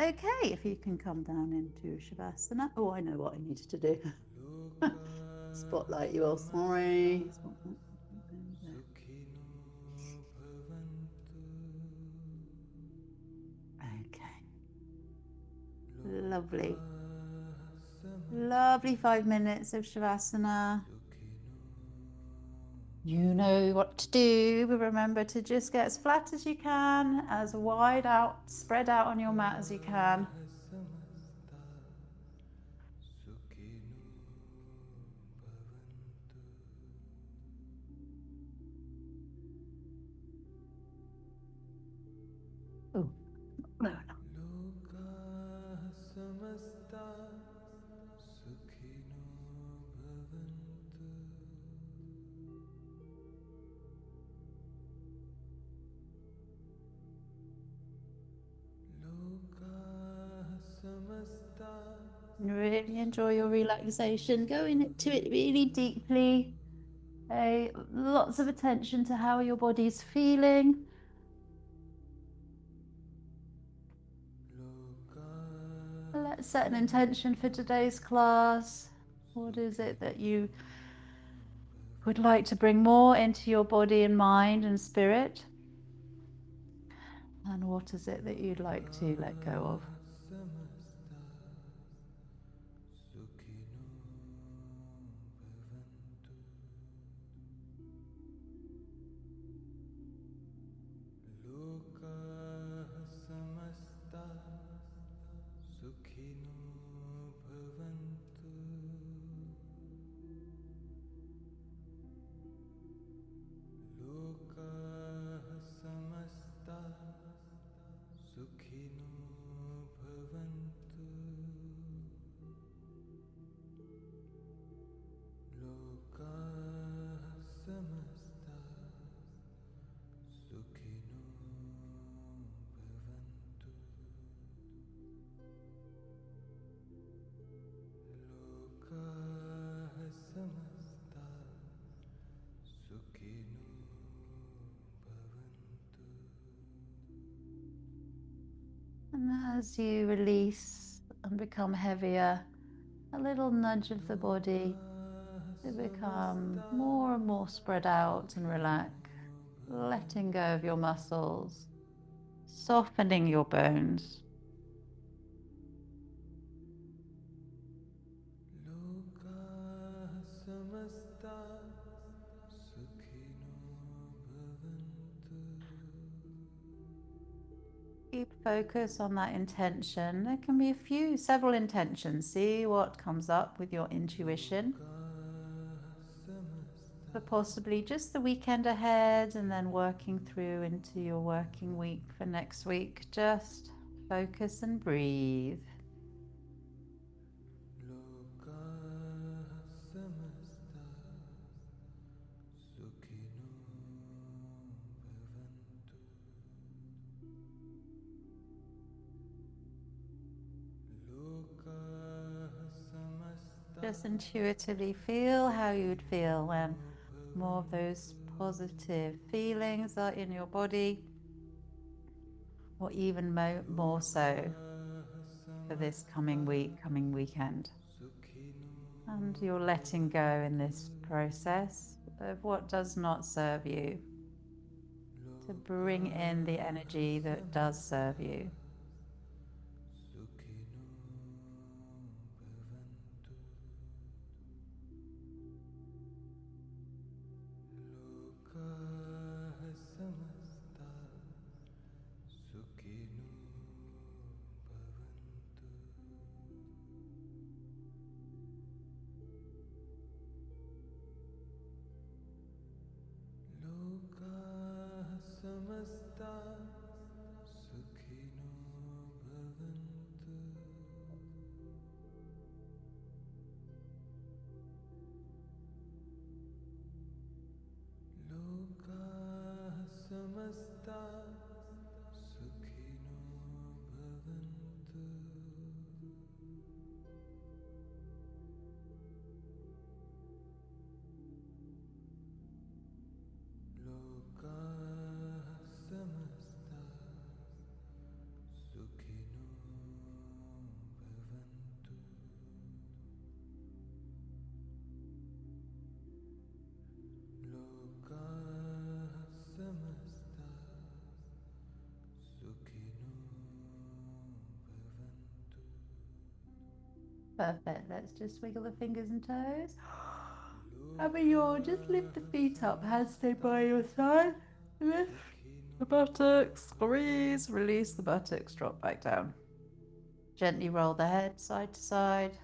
Okay, if you can come down into Shavasana. Oh, I know what I needed to do. Spotlight you all, sorry. Okay. Lovely. Lovely 5 minutes of Shavasana. You know what to do, but remember to just get as flat as you can, as wide out, spread out on your mat as you can. Oh, no, no. Really enjoy your relaxation. Go into it really deeply. Pay lots of attention to how your body's feeling. Let's set an intention for today's class. What is it that you would like to bring more into your body and mind and spirit? And what is it that you'd like to let go of? And as you release and become heavier, a little nudge of the body to become more and more spread out and relaxed, letting go of your muscles, softening your bones. Keep focus on that intention. There can be several intentions. See what comes up with your intuition. But possibly just the weekend ahead and then working through into your working week for next week. Just focus and breathe. Just intuitively feel how you would feel when more of those positive feelings are in your body, or even more so for this coming week, coming weekend. And you're letting go in this process of what does not serve you to bring in the energy that does serve you. Perfect. Let's just wiggle the fingers and toes. Have a yawn. Just lift the feet up. Hands stay by your side. Lift the buttocks. Squeeze. Release the buttocks. Drop back down. Gently roll the head side to side.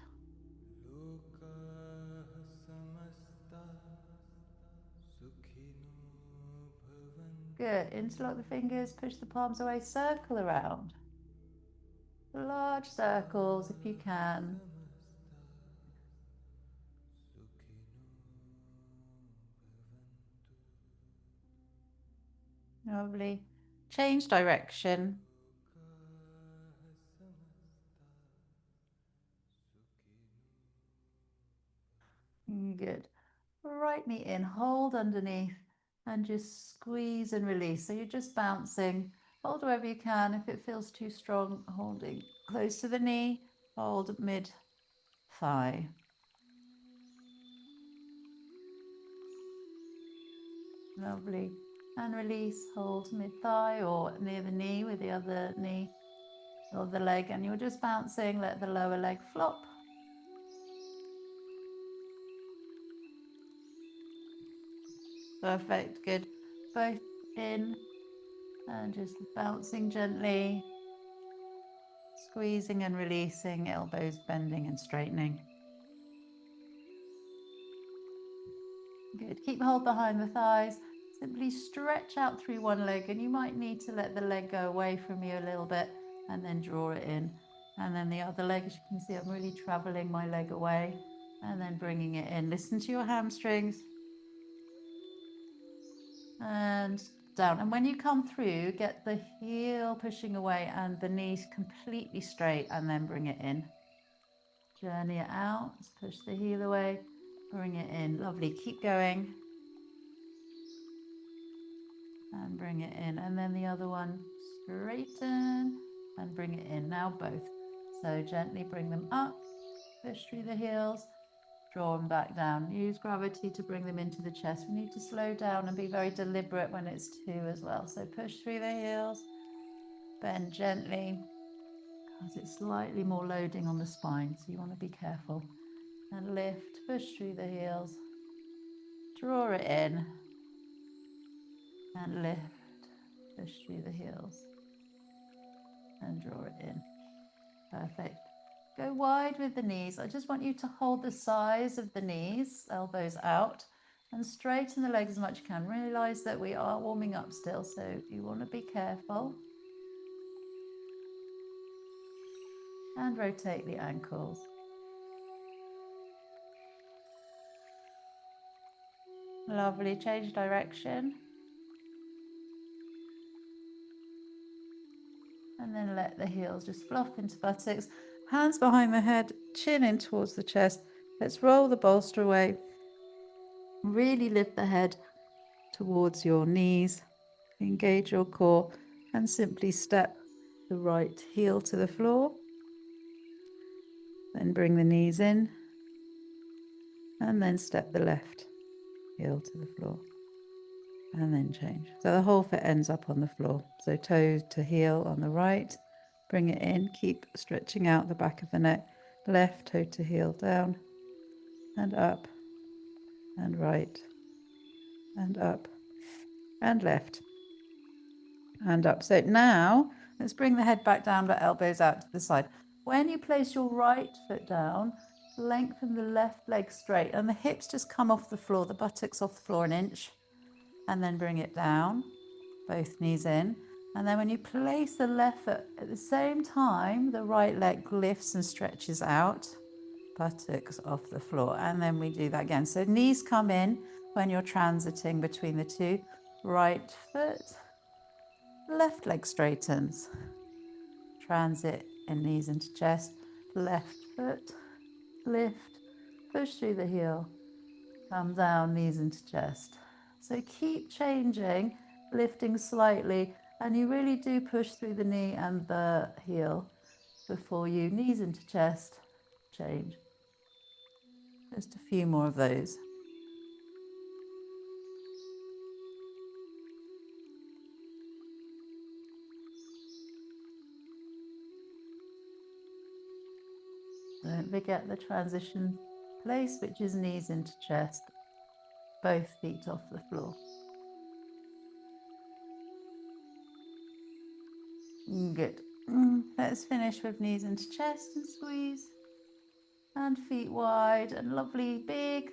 Good. Interlock the fingers. Push the palms away. Circle around. Large circles if you can. Lovely. Change direction. Good. Right knee in, hold underneath, and just squeeze and release. So you're just bouncing. Hold wherever you can. If it feels too strong, holding close to the knee, hold mid thigh. Lovely. And release, hold mid thigh or near the knee with the other knee or the leg. And you're just bouncing, let the lower leg flop. Perfect, good. Both in and just bouncing gently, squeezing and releasing, elbows bending and straightening. Good. Keep hold behind the thighs. Simply stretch out through one leg, and you might need to let the leg go away from you a little bit and then draw it in. And then the other leg, as you can see, I'm really traveling my leg away and then bringing it in. Listen to your hamstrings. And down. And when you come through, get the heel pushing away and the knees completely straight, and then bring it in. Journey it out. Push the heel away, bring it in. Lovely. Keep going. And bring it in. And then the other one, straighten and bring it in. Now both. So gently bring them up, push through the heels, draw them back down. Use gravity to bring them into the chest. We need to slow down and be very deliberate when it's two as well. So push through the heels, bend gently, because it's slightly more loading on the spine, so you want to be careful. And lift, push through the heels, draw it in, and lift, push through the heels, and draw it in. Perfect. Go wide with the knees. I just want you to hold the size of the knees, elbows out, and straighten the legs as much as you can. Realize that we are warming up still, so you want to be careful. And rotate the ankles. Lovely. Change direction. And then let the heels just flop into buttocks. Hands behind the head, chin in towards the chest. Let's roll the bolster away. Really lift the head towards your knees. Engage your core and simply step the right heel to the floor. Then bring the knees in and then step the left heel to the floor and then change. So the whole foot ends up on the floor. So toe to heel on the right, bring it in, keep stretching out the back of the neck, left toe to heel down and up and right and up and left and up. So now let's bring the head back down, but elbows out to the side. When you place your right foot down, lengthen the left leg straight and the hips just come off the floor, the buttocks off the floor an inch, and then bring it down, both knees in. And then when you place the left foot at the same time, the right leg lifts and stretches out, buttocks off the floor. And then we do that again. So knees come in when you're transiting between the two. Right foot, left leg straightens. Transit and knees into chest. Left foot, lift, push through the heel, come down, knees into chest. So keep changing, lifting slightly, and you really do push through the knee and the heel before you knees into chest, change. Just a few more of those. Don't forget the transition place, which is knees into chest, both feet off the floor. Good. Let's finish with knees into chest and squeeze. And feet wide and lovely big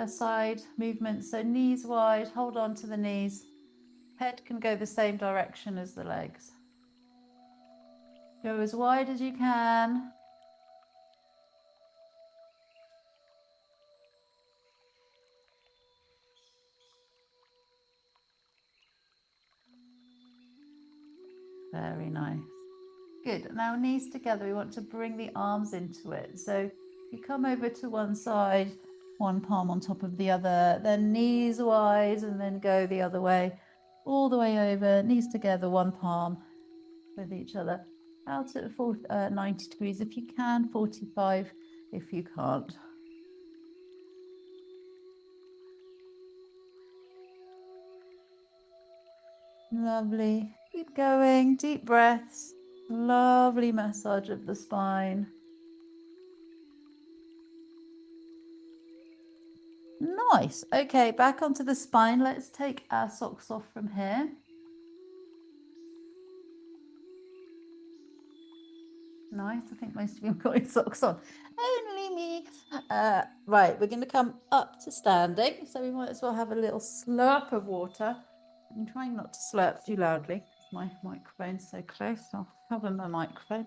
side movement. So knees wide, hold on to the knees. Head can go the same direction as the legs. Go as wide as you can. Very nice. Good. Now knees together, we want to bring the arms into it. So you come over to one side, one palm on top of the other, then knees wide, and then go the other way, all the way over, knees together, one palm with each other. Out at 90 degrees if you can, 45 if you can't. Lovely. Keep going, deep breaths. Lovely massage of the spine. Nice. Okay, back onto the spine. Let's take our socks off from here. Nice. I think most of you have got your socks on. Only me. Right, we're going to come up to standing. So we might as well have a little slurp of water. I'm trying not to slurp too loudly. My microphone's so close. I'll cover my microphone.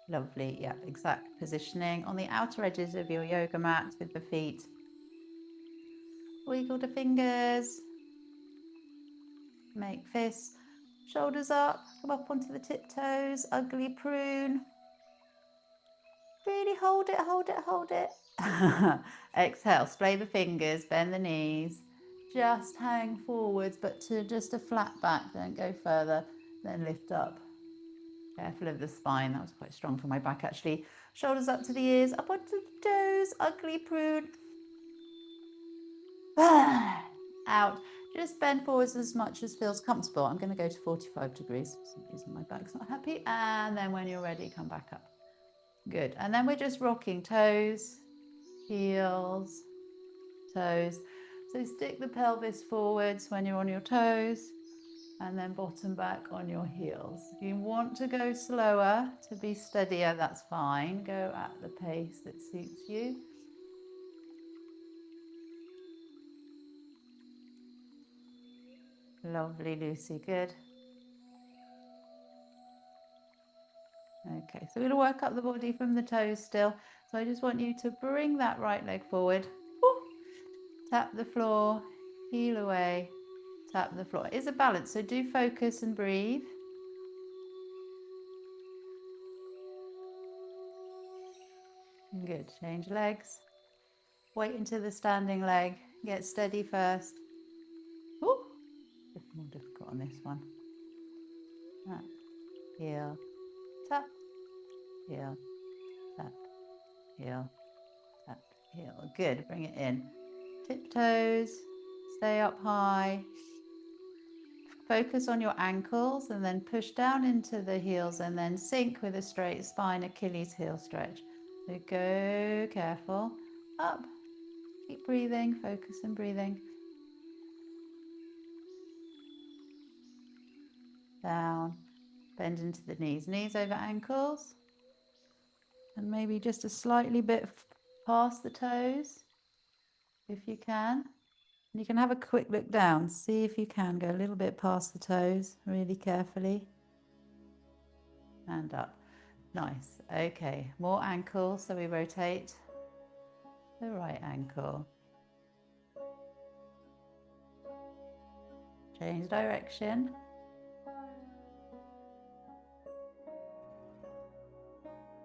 Lovely, yeah, exact positioning on the outer edges of your yoga mat with the feet. Wiggle the fingers, make fists, shoulders up, come up onto the tiptoes, ugly prune. Really hold it, hold it, hold it. Exhale, splay the fingers, bend the knees, just hang forwards, but to just a flat back, don't go further, then lift up. Careful of the spine, that was quite strong for my back actually. Shoulders up to the ears, up onto the toes, ugly prune. Out. Just bend forwards as much as feels comfortable. I'm going to go to 45 degrees. For some reason my back's not happy. And then when you're ready, come back up. Good. And then we're just rocking toes, heels, toes. So stick the pelvis forwards when you're on your toes. And then bottom back on your heels. If you want to go slower to be steadier, that's fine. Go at the pace that suits you. Lovely, Lucy, good. Okay, so we're going to work up the body from the toes still. So I just want you to bring that right leg forward. Woo. Tap the floor, heel away, tap the floor. It's a balance, so do focus and breathe. Good, change legs. Wait until the standing leg. Get steady first. Ooh. It's more difficult on this one. Tap, heel, tap, heel, tap, heel, tap, heel. Good, bring it in. Tiptoes, stay up high. Focus on your ankles and then push down into the heels and then sink with a straight spine, Achilles heel stretch. So go careful, up, keep breathing, focus and breathing. Down, bend into the knees, knees over ankles. And maybe just a slightly bit past the toes, if you can. And you can have a quick look down, see if you can go a little bit past the toes, really carefully. And up. Nice. Okay, more ankle, so we rotate the right ankle. Change direction.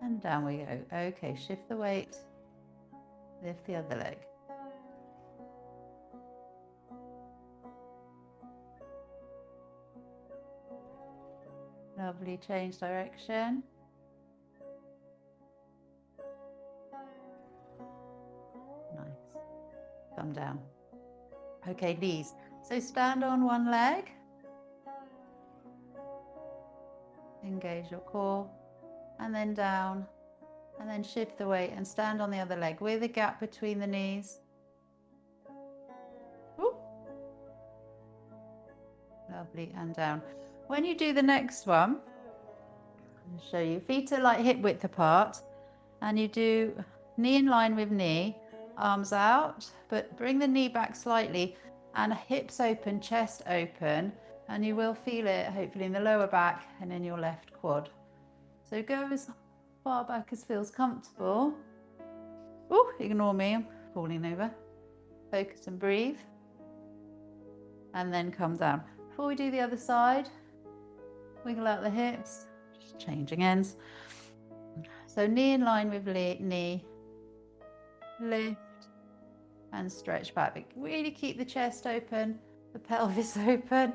And down we go. Okay, shift the weight. Lift the other leg. Lovely, change direction. come down. Okay, knees. So stand on one leg. Engage your core. And then down. And then shift the weight and stand on the other leg with a gap between the knees. Ooh. Lovely, and down. When you do the next one, I'll show you. Feet are like hip width apart, and you do knee in line with knee, arms out, but bring the knee back slightly and hips open, chest open, and you will feel it hopefully in the lower back and in your left quad. So go as far back as feels comfortable. Oh, ignore me, I'm falling over. Focus and breathe. And then come down. Before we do the other side, wiggle out the hips, just changing ends. So knee in line with knee, lift and stretch back. But really keep the chest open, the pelvis open,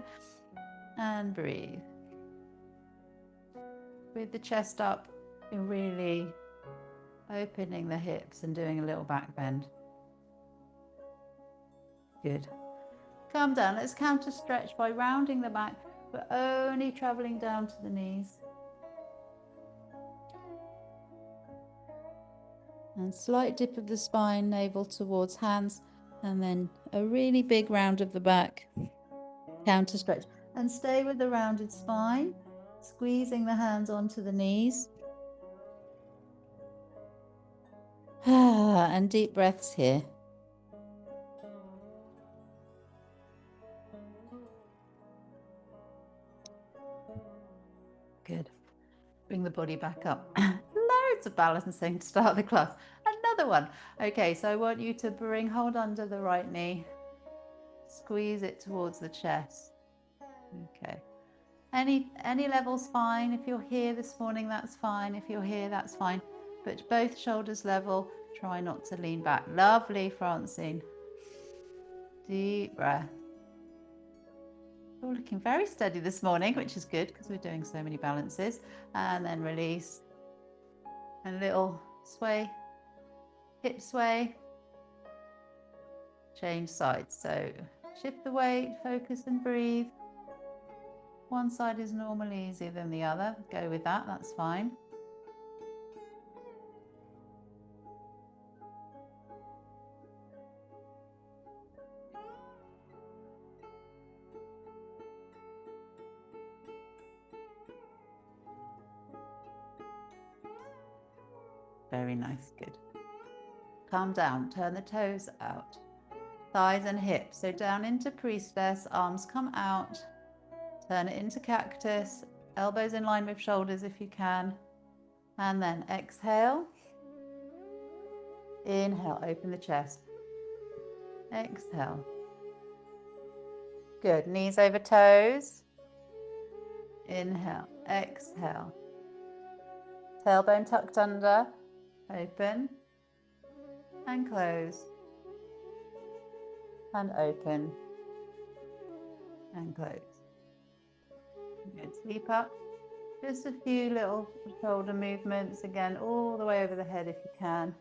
and breathe. With the chest up, you're really opening the hips and doing a little back bend. Good. Calm down. Let's counter stretch by rounding the back, but only traveling down to the knees. And slight dip of the spine, navel towards hands, and then a really big round of the back. Counter stretch. And stay with the rounded spine, squeezing the hands onto the knees. And deep breaths here. Good. Bring the body back up. Loads of balancing to start the class. Another one. Okay, so I want you to hold under the right knee. Squeeze it towards the chest. Okay. Any level's fine. If you're here this morning, that's fine. If you're here, that's fine. But both shoulders level. Try not to lean back. Lovely, Francine. Deep breath. We're looking very steady this morning, which is good because we're doing so many balances. And then release. A little sway, hip sway. Change sides. So shift the weight, focus and breathe. One side is normally easier than the other. Go with that, that's fine. Very nice, good. Calm down, turn the toes out. Thighs and hips, so down into priestess, arms come out. Turn it into cactus, elbows in line with shoulders if you can. And then exhale. Inhale, open the chest. Exhale. Good, knees over toes. Inhale, exhale. Tailbone tucked under, open and close. And open and close. Good, sleep up. Just a few little shoulder movements, again, all the way over the head if you can.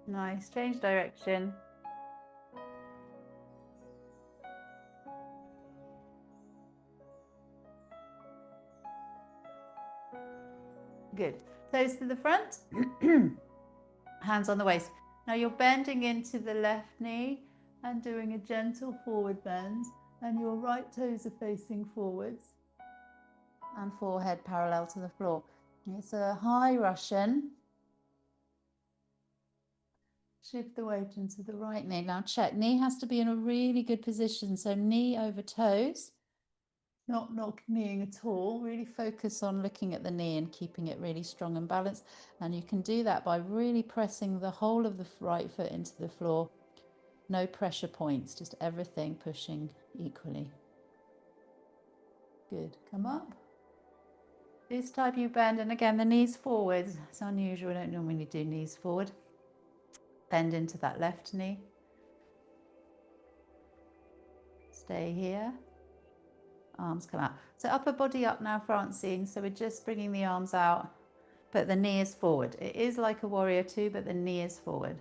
Nice, change direction. Good. Toes to the front, hands on the waist. Now you're bending into the left knee and doing a gentle forward bend, and your right toes are facing forwards and forehead parallel to the floor. It's a high Russian. Shift the weight into the right knee. Now check, knee has to be in a really good position. So knee over toes, not kneeing at all. Really focus on looking at the knee and keeping it really strong and balanced. And you can do that by really pressing the whole of the right foot into the floor. No pressure points, just everything pushing equally. Good, come up. This type you bend, and again, the knees forward. It's unusual, we don't normally do knees forward. Bend into that left knee. Stay here. Arms come out. So upper body up now, Francine. So we're just bringing the arms out but the knee is forward. It is like a warrior two, but the knee is forward.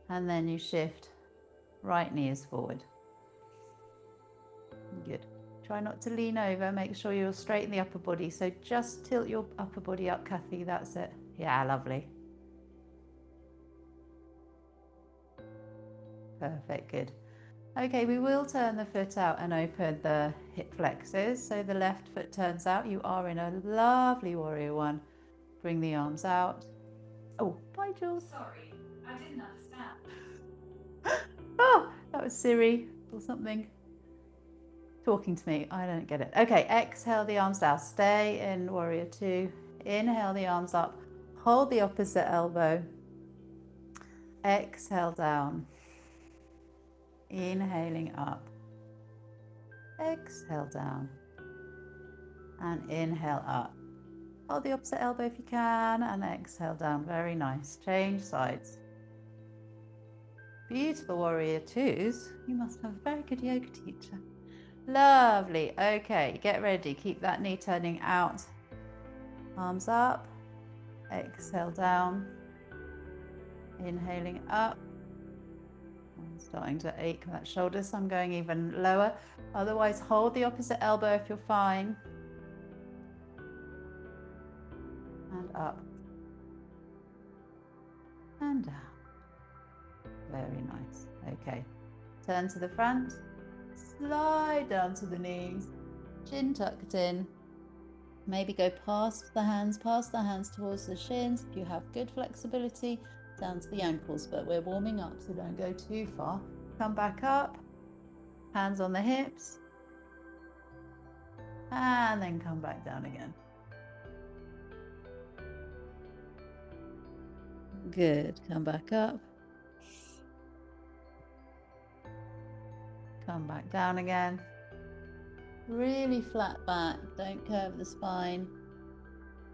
And then you shift, right knee is forward. Good. Try not to lean over, make sure you'll straighten the upper body. So just tilt your upper body up, Kathy, that's it. Yeah, lovely. Perfect, good. Okay, we will turn the foot out and open the hip flexors. So the left foot turns out. You are in a lovely warrior one. Bring the arms out. Oh, bye, Jules. Sorry, I didn't understand. Oh, that was Siri or something talking to me. I don't get it. Okay, exhale the arms down. Stay in warrior two. Inhale the arms up. Hold the opposite elbow. Exhale down. Inhaling up. Exhale down. And inhale up. Hold the opposite elbow if you can, and exhale down. Very nice. Change sides. Beautiful warrior twos. You must have a very good yoga teacher. Lovely. Okay, get ready. Keep that knee turning out. Arms up. Exhale down. Inhaling up. I'm starting to ache that shoulder, so I'm going even lower. Otherwise, hold the opposite elbow if you're fine. And up. And down. Very nice. Okay. Turn to the front. Slide down to the knees. Chin tucked in. Maybe go past the hands towards the shins. If you have good flexibility, down to the ankles, but we're warming up, so don't go too far. Come back up. Hands on the hips. And then come back down again. Good. Come back up. Come back down again. Really flat back. Don't curve the spine.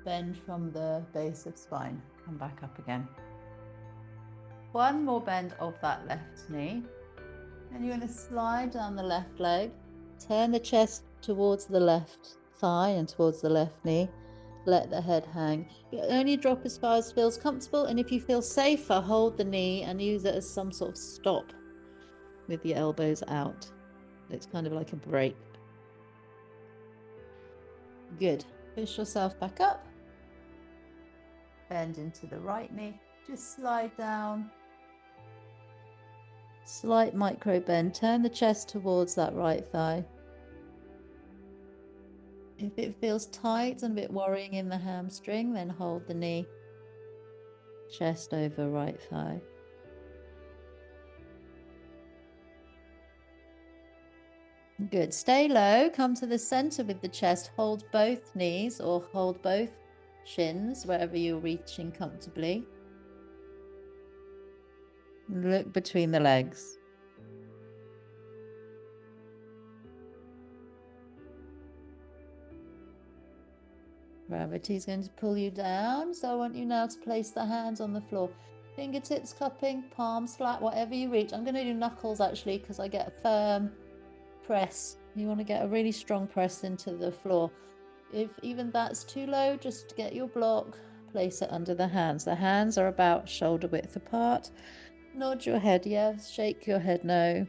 Bend from the base of spine. Come back up again. One more bend of that left knee. And you're going to slide down the left leg. Turn the chest towards the left thigh and towards the left knee. Let the head hang. You only drop as far as feels comfortable, and if you feel safer, hold the knee and use it as some sort of stop with your elbows out. It's kind of like a break. Good. Push yourself back up. Bend into the right knee. Just slide down. Slight micro bend. Turn the chest towards that right thigh. If it feels tight and a bit worrying in the hamstring, then hold the knee. Chest over right thigh. Good. Stay low. Come to the center with the chest. Hold both knees or hold both shins wherever you're reaching comfortably. Look between the legs. Gravity is going to pull you down, so I want you now to place the hands on the floor. Fingertips cupping, palms flat, whatever you reach. I'm going to do knuckles actually because I get a firm press. You want to get a really strong press into the floor. If even that's too low, just get your block, place it under the hands. The hands are about shoulder width apart. Nod your head yes, shake your head no.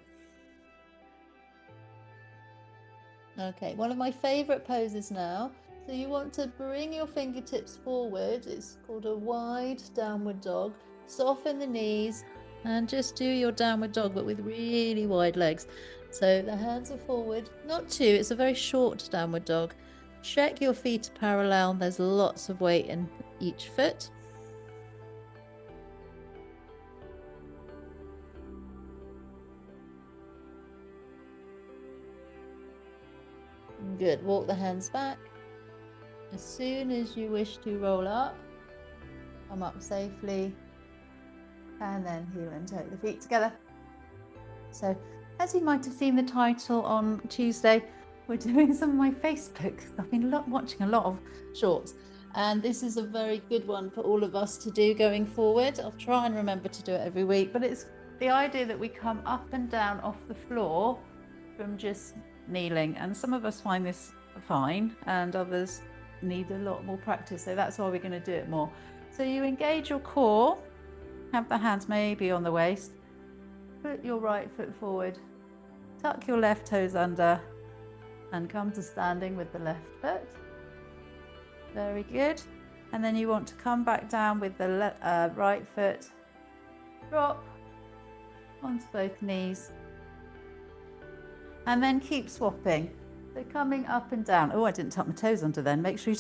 Okay, one of my favorite poses now. So you want to bring your fingertips forward. It's called a wide downward dog. Soften the knees and just do your downward dog, but with really wide legs. So the hands are forward, not too, it's a very short downward dog. Check your feet are parallel. There's lots of weight in each foot. Good. Walk the hands back. As soon as you wish to roll up, come up safely, and then heel and toe the feet together. So, as you might have seen the title on Tuesday, we're doing some of my Facebook. I've been watching a lot of shorts, and this is a very good one for all of us to do going forward. I'll try and remember to do it every week, but it's the idea that we come up and down off the floor from just kneeling, and some of us find this fine and others need a lot more practice, so that's why we're going to do it more. So you engage your core, have the hands maybe on the waist, put your right foot forward, tuck your left toes under, and come to standing with the left foot. Very good. And then you want to come back down with the right foot, drop onto both knees, and then keep swapping. So coming up and down. Oh, I didn't tuck my toes under then. Make sure you,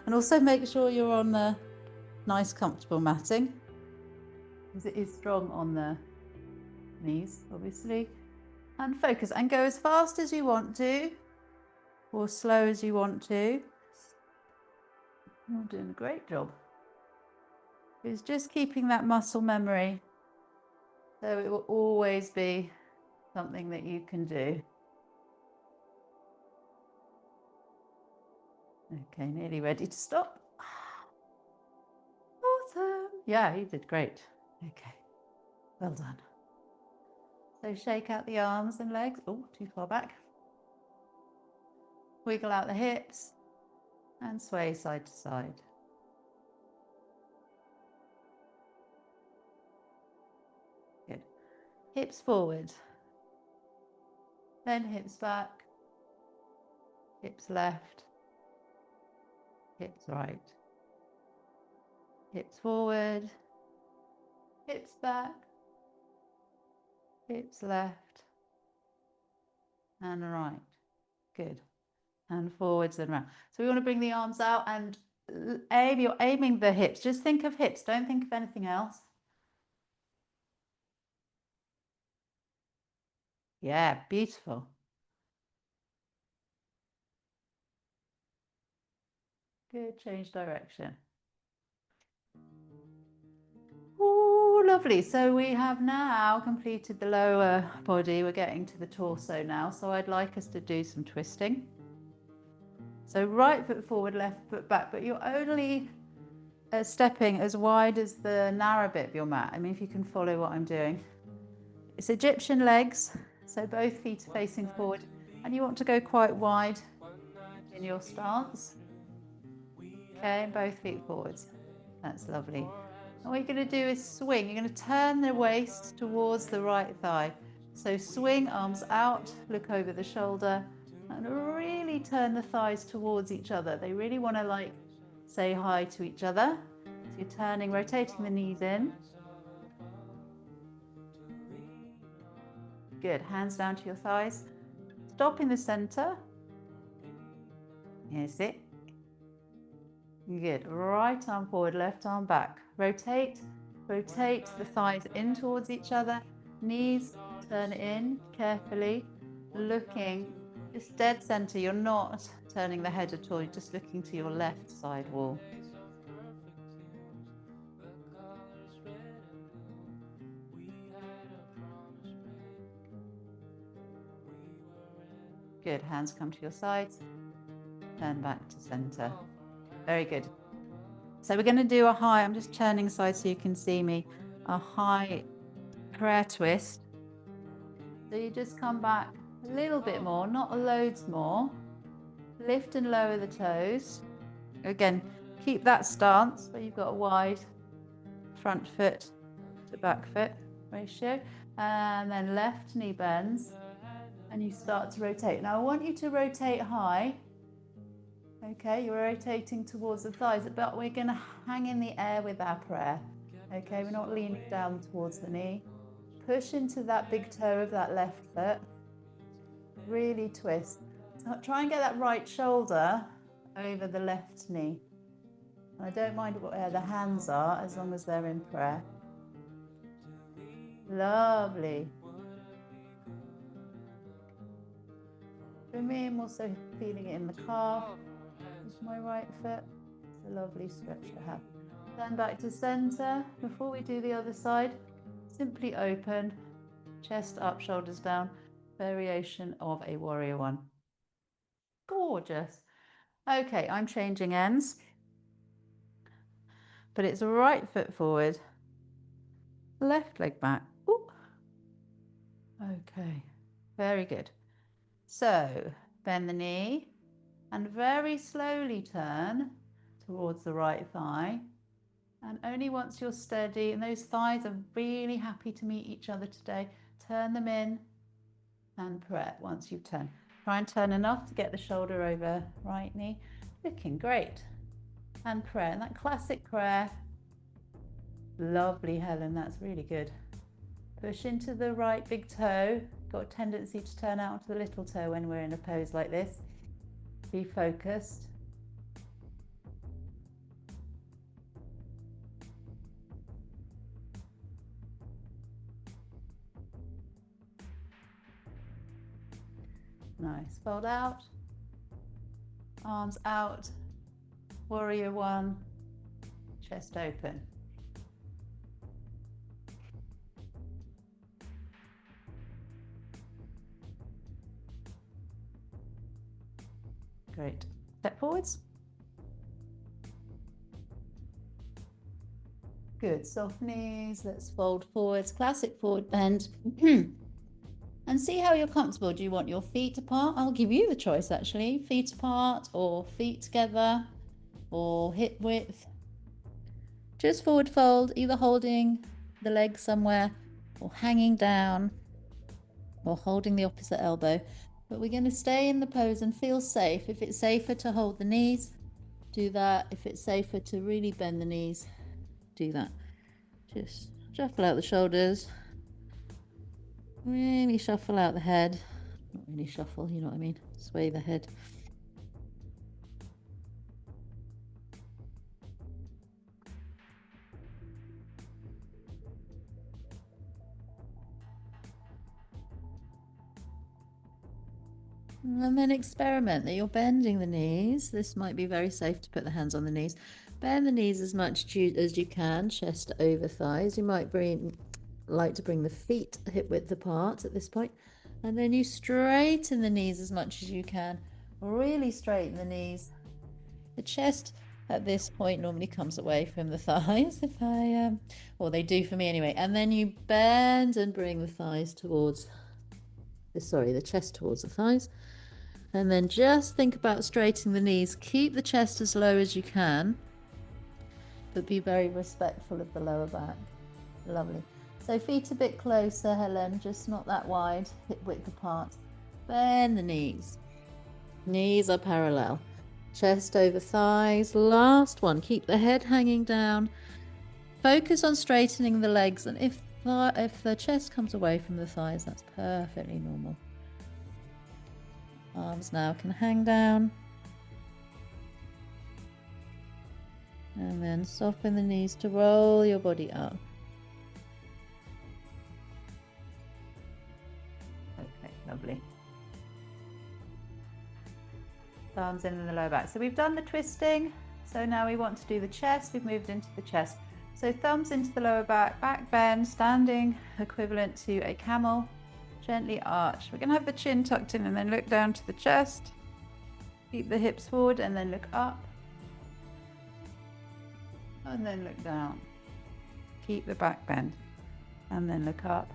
and also make sure you're on the nice comfortable matting, because it is strong on the knees, obviously. And focus and go as fast as you want to, or slow as you want to. You're doing a great job. It's just keeping that muscle memory, so it will always be something that you can do. Okay, nearly ready to stop. Awesome. Yeah, you did great. Okay, well done. So shake out the arms and legs. Oh, too far back. Wiggle out the hips and sway side to side. Good. Hips forward. Then hips back. Hips left. Hips right. Hips forward. Hips back. Hips left. And right. Good. And forwards and round. So we want to bring the arms out and aim. You're aiming the hips. Just think of hips. Don't think of anything else. Yeah, beautiful. Good, change direction. Oh, lovely. So we have now completed the lower body. We're getting to the torso now. So I'd like us to do some twisting. So right foot forward, left foot back, but you're only stepping as wide as the narrow bit of your mat. I mean, if you can follow what I'm doing. It's Egyptian legs. So both feet are facing forward, and you want to go quite wide in your stance. Okay, both feet forwards. That's lovely. And what you're going to do is swing. You're going to turn the waist towards the right thigh. So swing, arms out, look over the shoulder, and really turn the thighs towards each other. They really want to like say hi to each other. So you're turning, rotating the knees in. Good, hands down to your thighs. Stop in the center. Here's it. Good, right arm forward, left arm back. Rotate, rotate the thighs in towards each other. Knees turn in carefully, looking just dead center. You're not turning the head at all. You're just looking to your left side wall. Good, hands come to your sides. Turn back to center. Very good. So we're going to do a high, I'm just turning side so you can see me, a high prayer twist. So you just come back a little bit more, not loads more. Lift and lower the toes. Again, keep that stance where you've got a wide front foot to back foot ratio. And then left knee bends and you start to rotate. Now I want you to rotate high. Okay, you're rotating towards the thighs, but we're going to hang in the air with our prayer. Okay, we're not leaning down towards the knee. Push into that big toe of that left foot. Really twist. So try and get that right shoulder over the left knee. I don't mind where the hands are as long as they're in prayer. Lovely. For me, I'm also feeling it in the calf with my right foot. It's a lovely stretch to have. Turn back to center. Before we do the other side, simply open, chest up, shoulders down, variation of a warrior one. Gorgeous. Okay, I'm changing ends, but it's right foot forward, left leg back. Ooh. Okay, very good. So bend the knee, And very slowly turn towards the right thigh. And only once you're steady and those thighs are really happy to meet each other today, turn them in and press once you've turned. Try and turn enough to get the shoulder over right knee. Looking great. And prayer, and that classic prayer. Lovely, Helen, that's really good. Push into the right big toe. Got a tendency to turn out to the little toe when we're in a pose like this. Be focused. Nice. Fold out. Arms out. Warrior one. Chest open. Great. Step forwards. Good. Soft knees. Let's fold forwards. Classic forward bend. And see how you're comfortable. Do you want your feet apart? I'll give you the choice actually. Feet apart or feet together or hip width. Just forward fold, either holding the leg somewhere or hanging down or holding the opposite elbow. But we're going to stay in the pose and feel safe. If it's safer to hold the knees, do that. If it's safer to really bend the knees, do that. Just shuffle out the shoulders. Really shuffle out the head. Not really shuffle, you know what I mean. Sway the head. And then experiment that you're bending the knees. This might be very safe to put the hands on the knees. Bend the knees as much as you can, chest over thighs. You might like to bring the feet hip width apart at this point. And then you straighten the knees as much as you can. Really straighten the knees. The chest at this point normally comes away from the thighs, or they do for me anyway. And then you bend and bring the thighs towards, the chest towards the thighs. And then just think about straightening the knees. Keep the chest as low as you can, but be very respectful of the lower back. Lovely. So feet a bit closer, Helen, just not that wide, hip width apart. Bend the knees. Knees are parallel. Chest over thighs. Last one. Keep the head hanging down. Focus on straightening the legs, and if the chest comes away from the thighs, that's perfectly normal. Arms now can hang down. And then soften the knees to roll your body up. Okay, lovely. Thumbs in the lower back. So we've done the twisting. So now we want to do the chest. We've moved into the chest. So thumbs into the lower back, back bend, standing equivalent to a camel. Gently arch. We're going to have the chin tucked in and then look down to the chest. Keep the hips forward and then look up. And then look down. Keep the back bend. And then look up.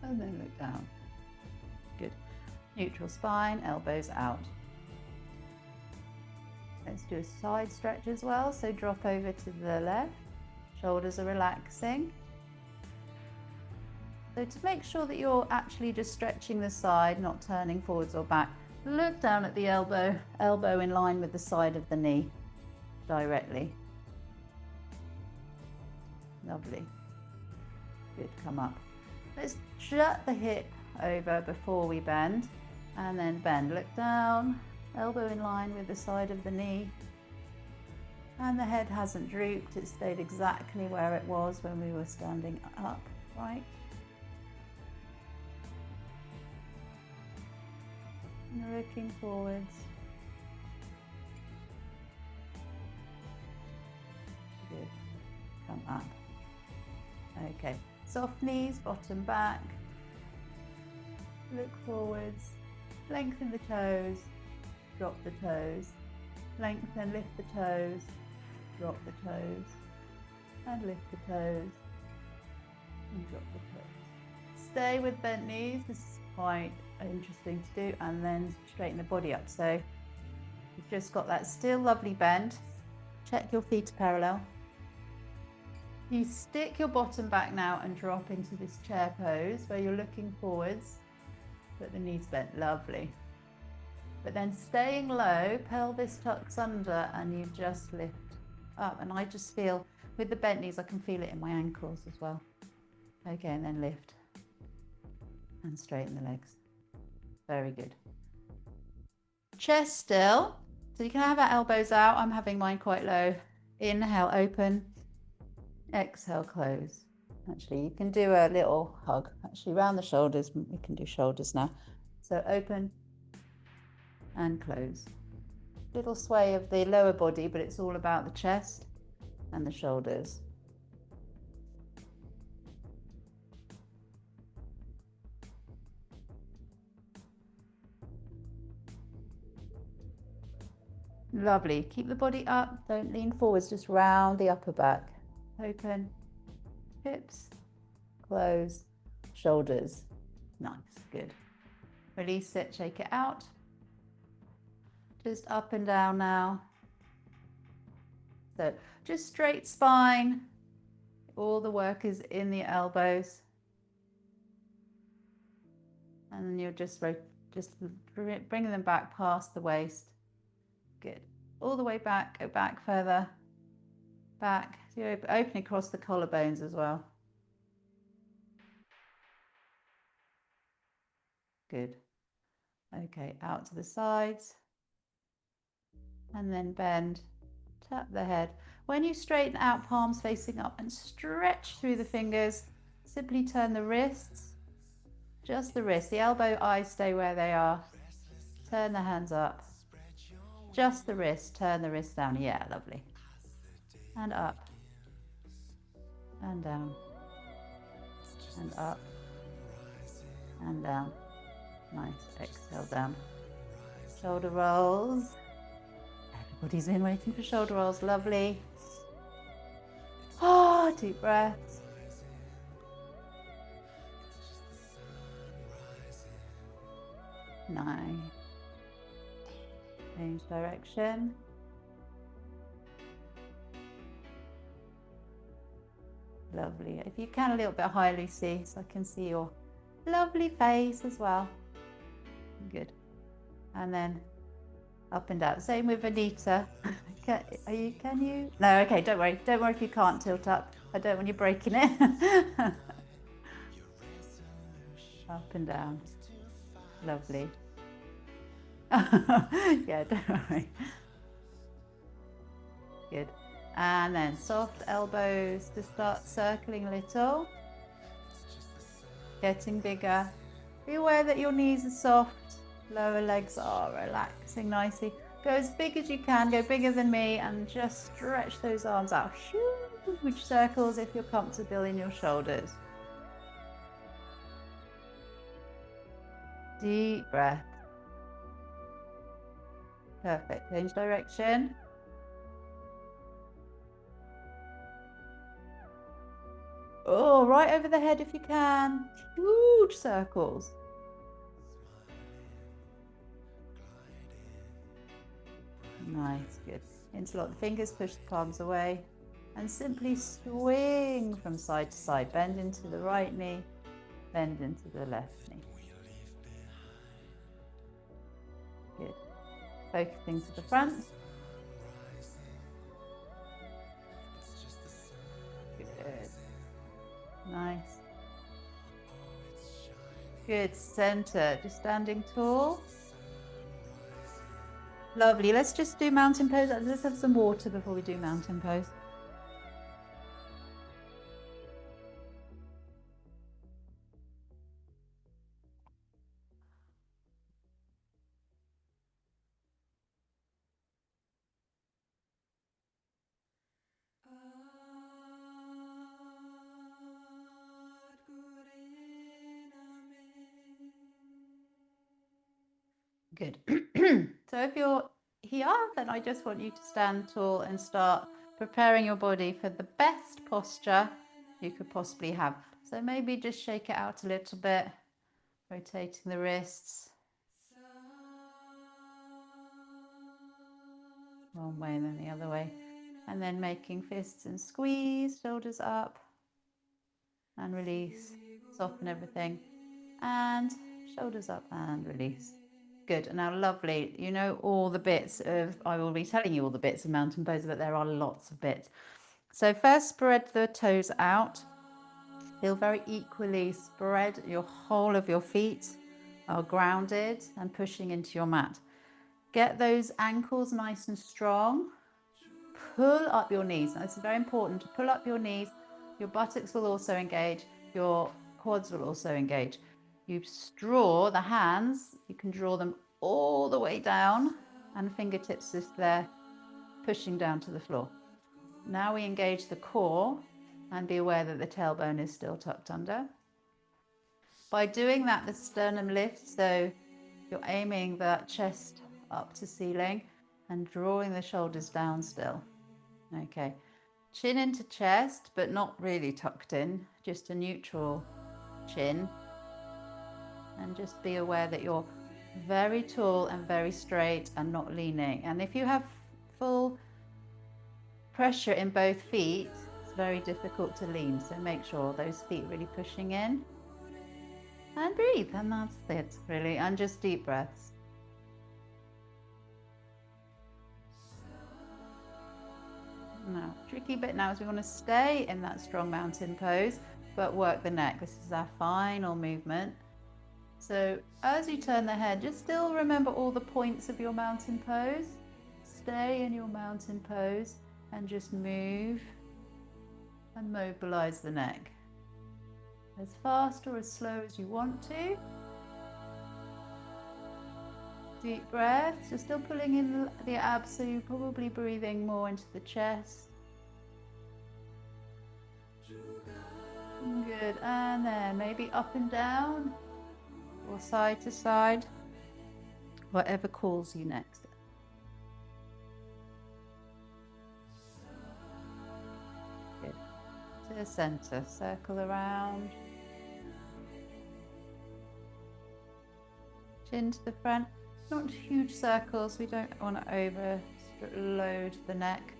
And then look down. Good. Neutral spine, elbows out. Let's do a side stretch as well. So drop over to the left. Shoulders are relaxing. So to make sure that you're actually just stretching the side, not turning forwards or back, look down at the elbow, elbow in line with the side of the knee directly. Lovely. Good, come up. Let's jut the hip over before we bend and then bend. Look down, elbow in line with the side of the knee. And the head hasn't drooped, it stayed exactly where it was when we were standing up, right? Looking forwards. Good. Come up. Okay. Soft knees, bottom back. Look forwards. Lengthen the toes. Drop the toes. Lengthen, lift the toes. Drop the toes. And lift the toes. And drop the toes. Stay with bent knees. This is quite interesting to do. And then straighten the body up. So you've just got that still lovely bend. Check your feet are parallel. You stick your bottom back now and drop into this chair pose where you're looking forwards, but the knees bent, lovely. But then staying low, pelvis tucks under, and you just lift up. And I just feel, with the bent knees, I can feel it in my ankles as well. Okay, and then lift and straighten the legs. Very good. Chest still. So you can have our elbows out. I'm having mine quite low. Inhale, open. Exhale, close. Actually, you can do a little hug. Actually, round the shoulders. We can do shoulders now. So open and close. Little sway of the lower body, but it's all about the chest and the shoulders. Lovely. Keep the body up. Don't lean forwards. Just round the upper back. Open. Hips. Close. Shoulders. Nice. Good. Release it. Shake it out. Just up and down now. So just straight spine. All the work is in the elbows. And then you're just bringing them back past the waist. Good. All the way back, go back further. Back. So you're opening across the collarbones as well. Good. Okay, out to the sides. And then bend. Tap the head. When you straighten out, palms facing up, and stretch through the fingers, simply turn the wrists. Just the wrists. The elbow, eyes stay where they are. Turn the hands up. Just the wrist. Turn the wrist down. Yeah, lovely. And up. And down. And up. And down. Nice. Exhale down. Shoulder rolls. Everybody's been waiting for shoulder rolls. Lovely. Oh, deep breaths. Nice. Change direction. Lovely. If you can, a little bit higher, Lucy, so I can see your lovely face as well. Good. And then up and down. Same with Anita. Can you? No, okay, don't worry. Don't worry if you can't tilt up. I don't want you breaking it. Up and down. Lovely. Yeah, don't worry. Good. And then soft elbows to start circling a little. Getting bigger. Be aware that your knees are soft. Lower legs are relaxing nicely. Go as big as you can. Go bigger than me and just stretch those arms out. Huge circles if you're comfortable in your shoulders. Deep breath. Perfect. Change direction. Oh, right over the head if you can. Huge circles. Nice, good. Interlock the fingers, push the palms away, and simply swing from side to side. Bend into the right knee, bend into the left knee. Good. Focusing to the front. Good. Nice. Good. Center. Just standing tall. Lovely. Let's just do mountain pose. Let's have some water before we do mountain pose. Good. So if you're here, then I just want you to stand tall and start preparing your body for the best posture you could possibly have. So maybe just shake it out a little bit. Rotating the wrists. One way and then the other way. And then making fists and squeeze, shoulders up and release. Soften everything. And shoulders up and release. Good. Now, lovely. You know all the bits of, I will be telling you all the bits of mountain pose, but there are lots of bits. So first, spread the toes out. Feel very equally spread. Your whole of your feet are grounded and pushing into your mat. Get those ankles nice and strong. Pull up your knees. Now, this is very important to pull up your knees. Your buttocks will also engage. Your quads will also engage. You draw the hands, you can draw them all the way down and fingertips just there, pushing down to the floor. Now we engage the core and be aware that the tailbone is still tucked under. By doing that, the sternum lifts, so you're aiming the chest up to ceiling and drawing the shoulders down still. Okay, chin into chest, but not really tucked in, just a neutral chin. And just be aware that you're very tall and very straight and not leaning. And if you have full pressure in both feet, it's very difficult to lean. So make sure those feet really pushing in. And breathe, and that's it, really. And just deep breaths. Now, tricky bit now is we want to stay in that strong mountain pose, but work the neck. This is our final movement. So as you turn the head, just still remember all the points of your mountain pose. Stay in your mountain pose and just move and mobilize the neck. As fast or as slow as you want to. Deep breaths. You're still pulling in the abs, so you're probably breathing more into the chest. Good. And then maybe up and down or side to side, whatever calls you next. Good. To the center, circle around. Chin to the front. Not huge circles, we don't want to overload the neck,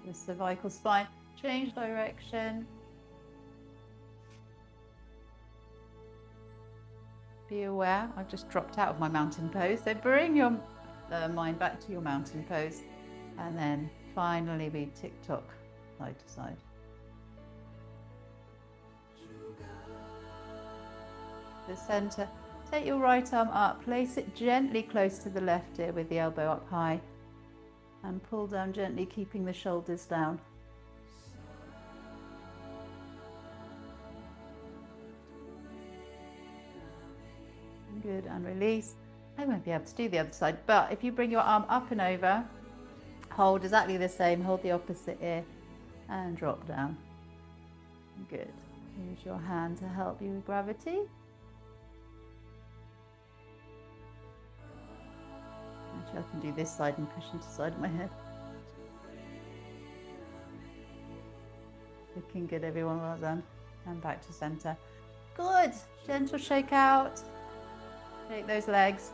the cervical spine. Change direction. Be aware, I've just dropped out of my mountain pose. So bring your mind back to your mountain pose. And then finally we tick-tock side to side. The center. Take your right arm up, place it gently close to the left ear with the elbow up high. And pull down gently, keeping the shoulders down. Good, and release. I won't be able to do the other side, but if you bring your arm up and over, hold exactly the same, hold the opposite ear and drop down. Good. Use your hand to help you with gravity. Actually, I can do this side and push into the side of my head. Looking good, everyone, well done. And back to center. Good, gentle shake out. Shake those legs.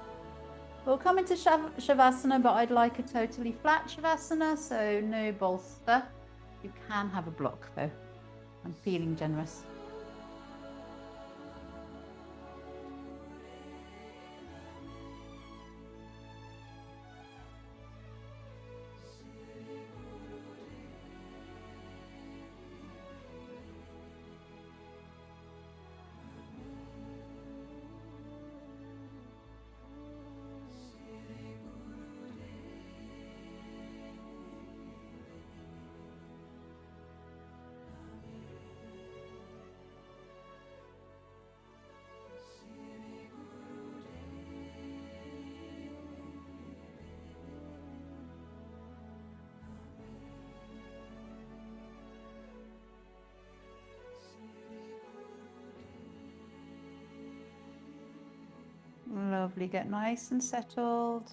We'll come into Shavasana, but I'd like a totally flat Shavasana, so no bolster. You can have a block though. I'm feeling generous. Lovely, get nice and settled.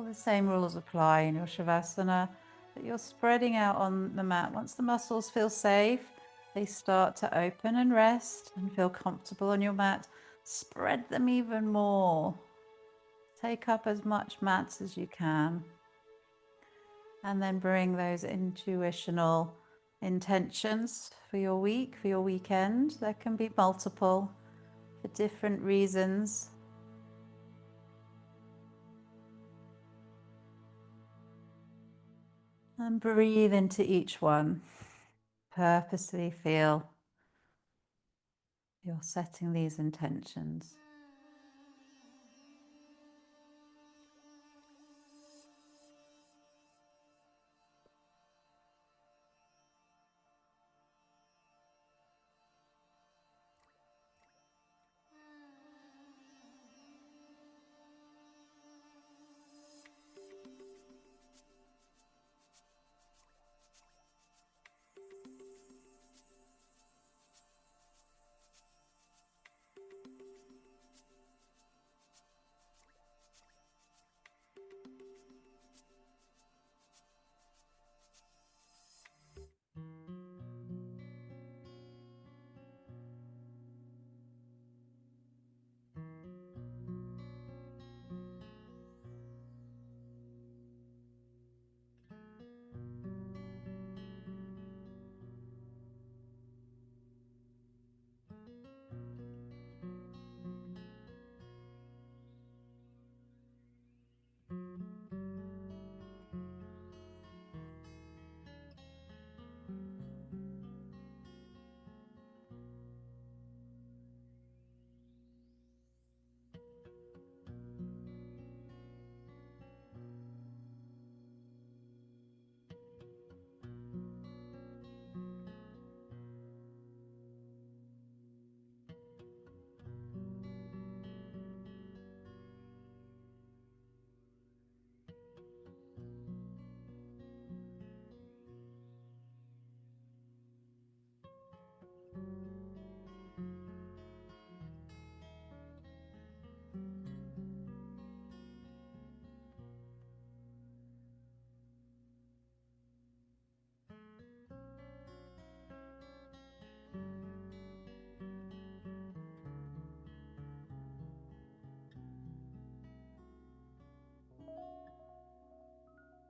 the same rules apply in your Shavasana, that you're spreading out on the mat. Once the muscles feel safe, they start to open and rest and feel comfortable on your mat. Spread them even more. Take up as much mat as you can. And then bring those intuitional intentions for your week, for your weekend. There can be multiple for different reasons. And breathe into each one. Purposely feel you're setting these intentions.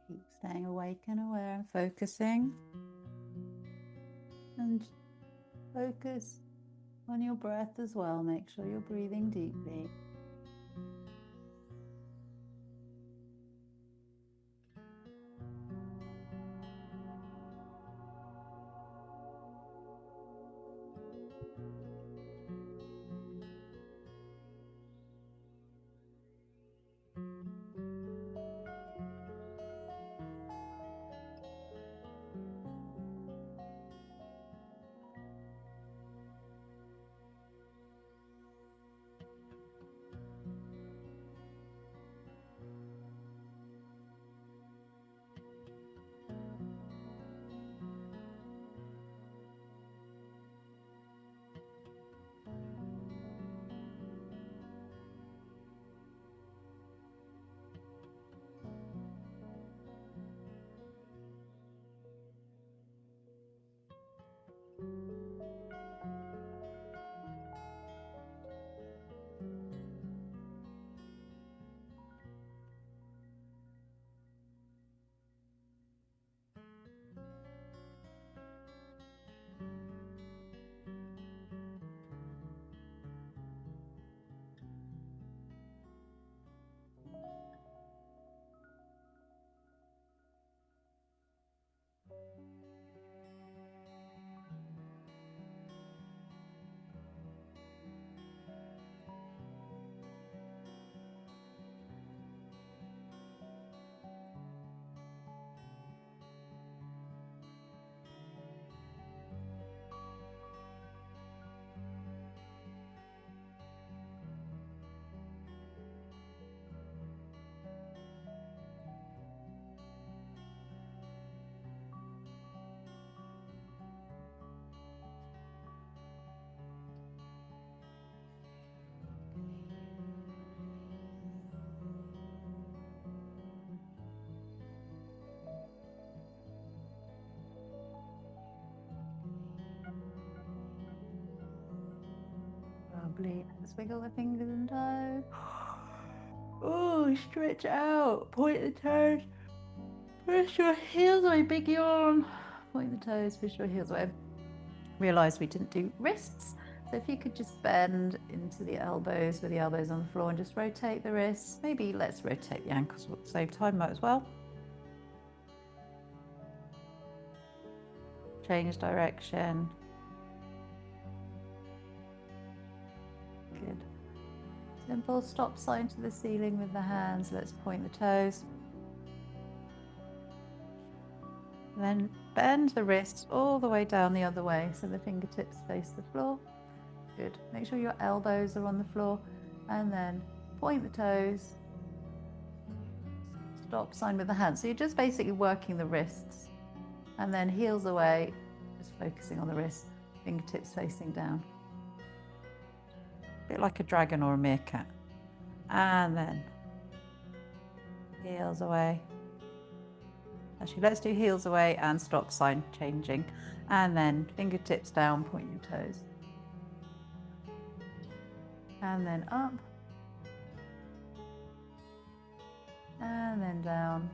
Keep staying awake and aware and focusing. And focus on your breath as well. Make sure you're breathing deeply. slowly. Let's wiggle the fingers and toes. Oh, stretch out. Point the toes. Push your heels away. Big yawn. Point the toes. Push your heels away. Realize we didn't do wrists. So if you could just bend into the elbows with the elbows on the floor and just rotate the wrists. Maybe let's rotate the ankles at the same time, might as well. Change direction. Good. Simple stop sign to the ceiling with the hands. Let's point the toes. Then bend the wrists all the way down the other way so the fingertips face the floor. Good. Make sure your elbows are on the floor and then point the toes. Stop sign with the hands. So you're just basically working the wrists and then heels away, just focusing on the wrists, fingertips facing down. A bit like a dragon or a meerkat. And then heels away. Actually, let's do heels away and stop sign changing. And then fingertips down, point your toes. And then up. And then down.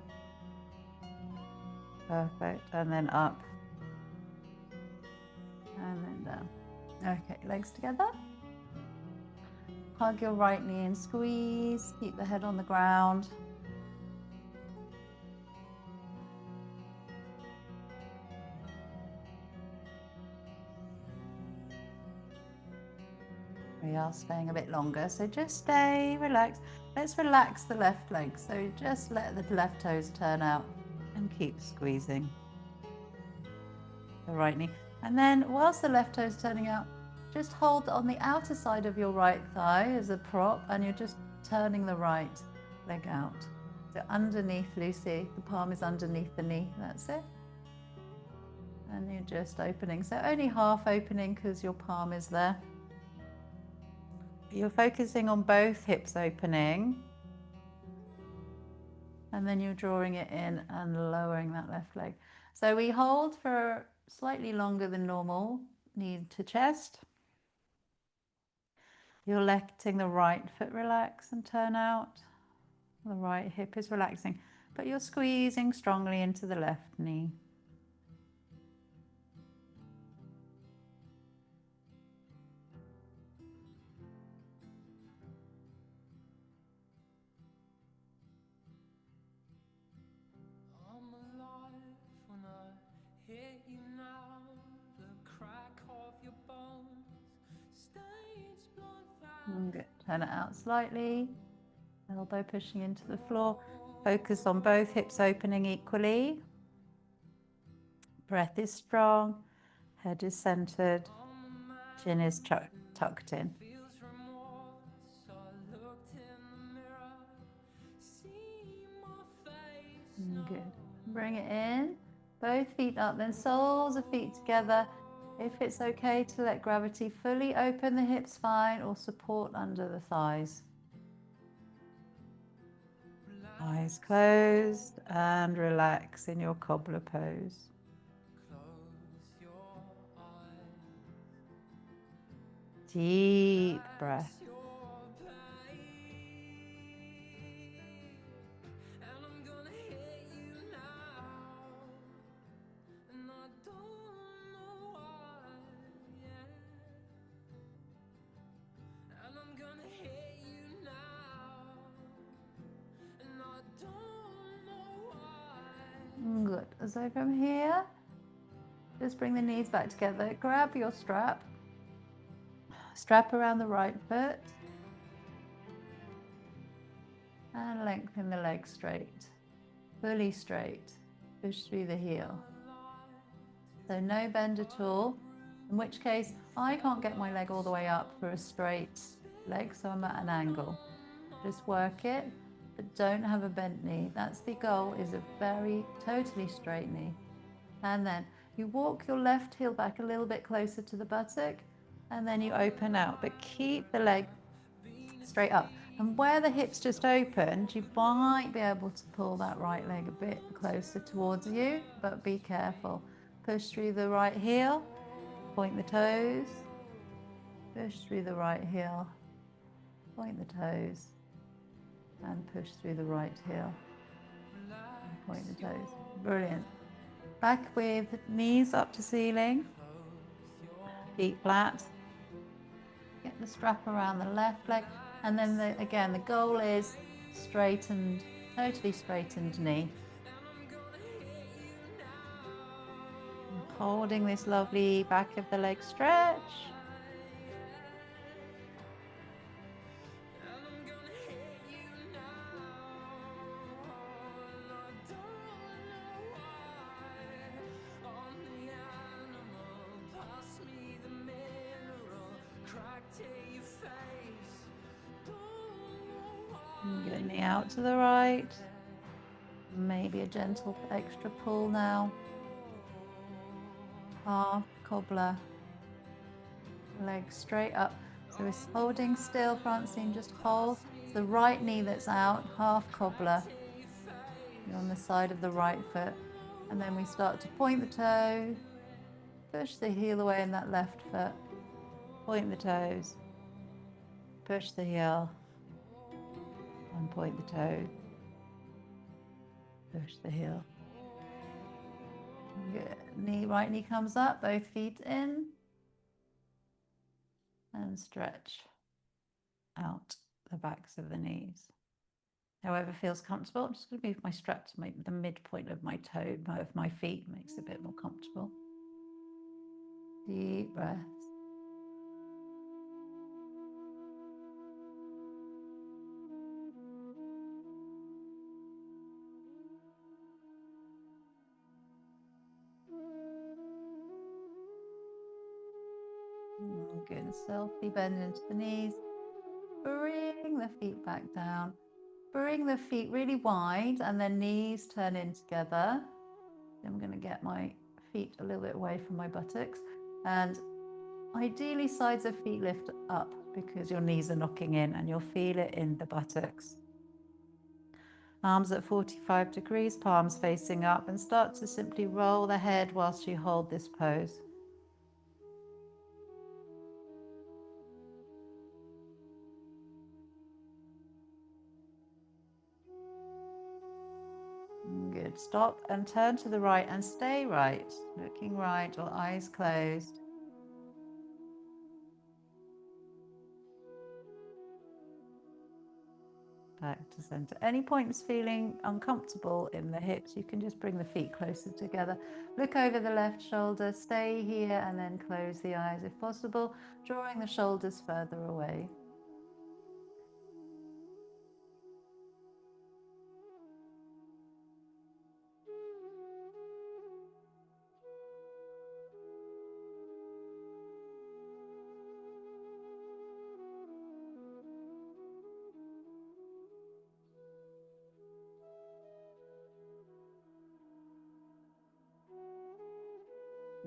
Perfect. And then up. And then down. Okay, legs together. Hug your right knee and squeeze. Keep the head on the ground. We are staying a bit longer, so just stay relaxed. Let's relax the left leg. So just let the left toes turn out and keep squeezing the right knee. And then whilst the left toe is turning out, just hold on the outer side of your right thigh as a prop, and you're just turning the right leg out. So underneath, Lucy, the palm is underneath the knee, that's it. And you're just opening. So only half opening because your palm is there. You're focusing on both hips opening. And then you're drawing it in and lowering that left leg. So we hold for slightly longer than normal, knee to chest. You're letting the right foot relax and turn out. The right hip is relaxing, but you're squeezing strongly into the left knee. Good. Turn it out slightly. Elbow pushing into the floor. Focus on both hips opening equally. Breath is strong. Head is centered. Chin is tucked in. Good. Bring it in. Both feet up, then soles of feet together. If it's okay to let gravity fully open the hips, fine, or support under the thighs. Eyes closed and relax in your cobbler pose. Deep breath. Good. So from here, just bring the knees back together. Grab your strap. Strap around the right foot. And lengthen the leg straight. Fully straight. Push through the heel. So no bend at all. In which case, I can't get my leg all the way up for a straight leg, so I'm at an angle. Just work it. But don't have a bent knee. That's the goal, is a very totally straight knee. And then you walk your left heel back a little bit closer to the buttock, and then you open out, but keep the leg straight up. And where the hips just opened, you might be able to pull that right leg a bit closer towards you, but be careful. Push through the right heel, point the toes, Push through the right heel. Point the toes. And push through the right heel. And point the toes. Brilliant. Back with knees up to ceiling. Feet flat. Get the strap around the left leg. And then again, the goal is straightened, totally straightened knee. Holding this lovely back of the leg stretch. Good, knee out to the right. Maybe a gentle extra pull now. Half cobbler. Leg straight up. So we're holding still, Francine, just hold. It's the right knee that's out, half cobbler. You're on the side of the right foot. And then we start to point the toe, push the heel away in that left foot, point the toes, push the heel, and point the toe, push the heel. Good. Knee, right knee comes up, both feet in, and stretch out the backs of the knees. However feels comfortable. I'm just going to move my strap to the midpoint of my toe, of my feet, makes it a bit more comfortable. Deep breaths. Good. Selfie bend into the knees. Bring the feet back down. Bring the feet really wide and then knees turn in together. I'm going to get my feet a little bit away from my buttocks. And ideally sides of feet lift up because your knees are knocking in and you'll feel it in the buttocks. Arms at 45 degrees, palms facing up, and start to simply roll the head whilst you hold this pose. Good. Stop and turn to the right and stay right. Looking right or eyes closed. Back to center. Any points feeling uncomfortable in the hips, you can just bring the feet closer together. Look over the left shoulder, stay here and then close the eyes if possible, drawing the shoulders further away.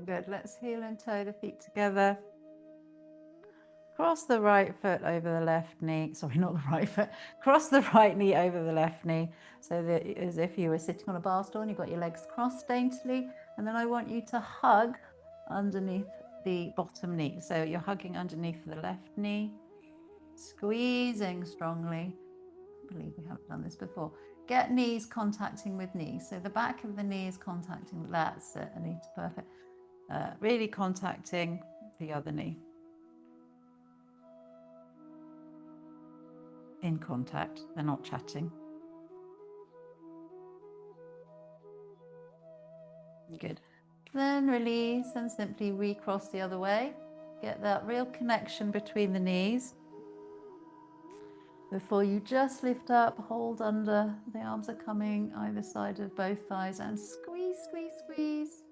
Good. Let's heel and toe the feet together. Cross the right foot over the left knee. Sorry, not the right foot. Cross the right knee over the left knee. So that as if you were sitting on a bar stool and you've got your legs crossed daintily. And then I want you to hug underneath the bottom knee. So you're hugging underneath the left knee, squeezing strongly. I believe we haven't done this before. Get knees contacting with knees. So the back of the knee is contacting. That's it, Anita, perfect. Really contacting the other knee. In contact, they're not chatting. Good. Then release and simply recross the other way. Get that real connection between the knees. Before you just lift up, hold under. The arms are coming either side of both thighs and squeeze, squeeze, squeeze.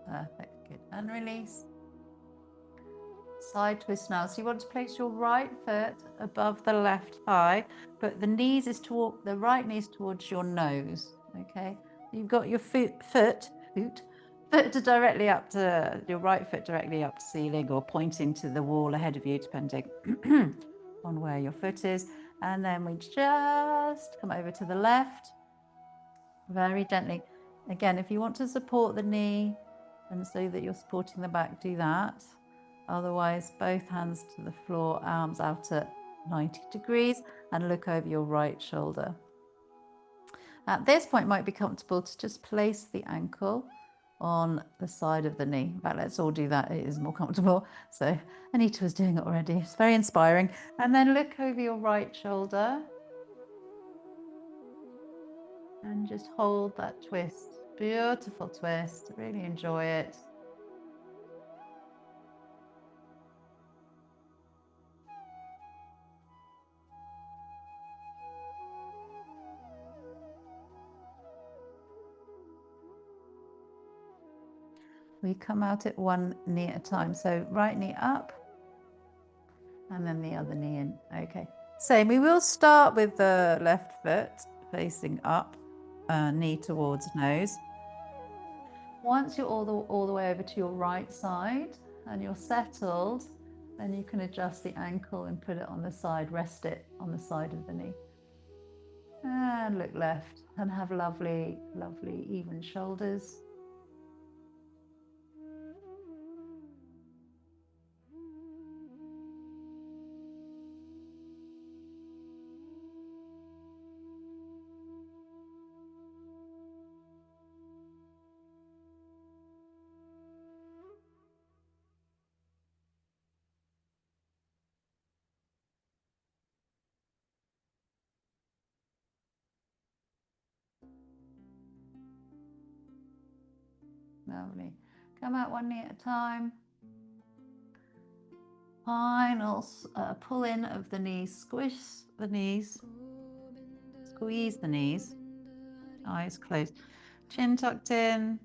Perfect, good. And release. side twist now. So you want to place your right foot above the left thigh, but the knees is toward the right knees towards your nose. Okay, you've got your foot directly up to your right foot directly up to ceiling or pointing to the wall ahead of you, depending on where your foot is. And then we just come over to the left very gently. Again, if you want to support the knee and so that you're supporting the back, do that. Otherwise, both hands to the floor, arms out at 90 degrees, and look over your right shoulder. At this point, it might be comfortable to just place the ankle on the side of the knee. In fact, let's all do that. It is more comfortable. So Anita was doing it already. It's very inspiring. And then look over your right shoulder and just hold that twist. Beautiful twist. Really enjoy it. We come out at one knee at a time. So right knee up and then the other knee in. Okay. Same. We will start with the left foot facing up, knee towards nose. Once you're all the way over to your right side and you're settled, then you can adjust the ankle and put it on the side, rest it on the side of the knee. And look left and have lovely, lovely even shoulders. Lovely. Come out one knee at a time. Final pull in of the knees. Squish the knees. Squeeze the knees. Eyes closed. Chin tucked in.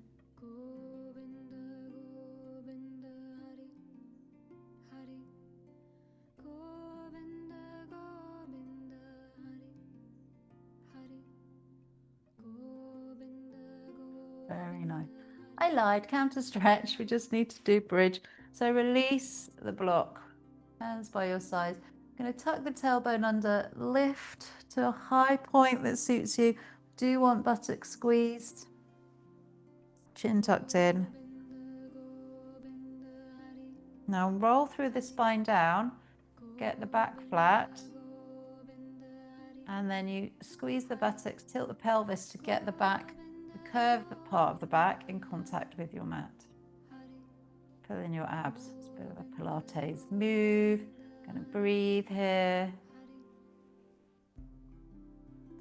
Very nice. I lied, counter stretch. We just need to do bridge. So release the block. Hands by your sides. Going to tuck the tailbone under, lift to a high point that suits you. Do want buttocks squeezed. Chin tucked in. Now roll through the spine down. Get the back flat. And then you squeeze the buttocks, tilt the pelvis to get the back, the curved part of the back in contact with your mat. Pull in your abs. It's a bit of a Pilates move. Going to breathe here.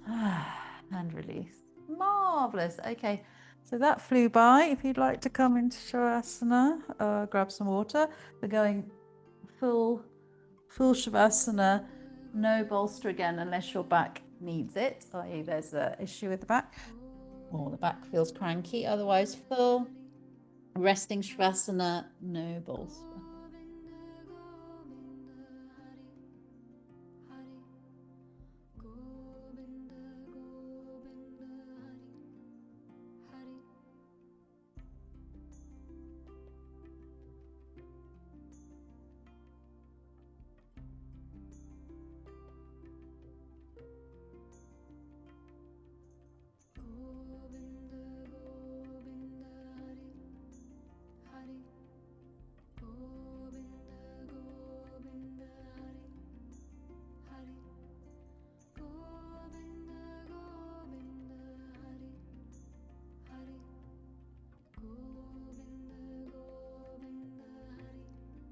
And release. Marvelous. Okay, so that flew by. If you'd like to come into Shavasana, grab some water. We're going full Shavasana. No bolster again unless your back needs it, i.e. there's an issue with the back or the back feels cranky. Otherwise, full resting Shavasana, no bolster.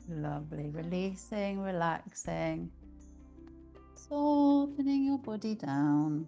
Lovely. Releasing, relaxing, softening your body down.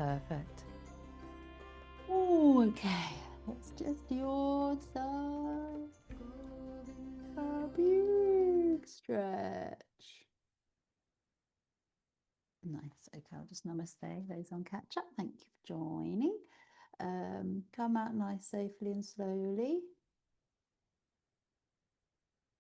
Perfect. Oh, okay. Let's just your side. A big stretch. Nice. Okay, I'll just namaste those on catch up. Thank you for joining. Come out nice, safely and slowly.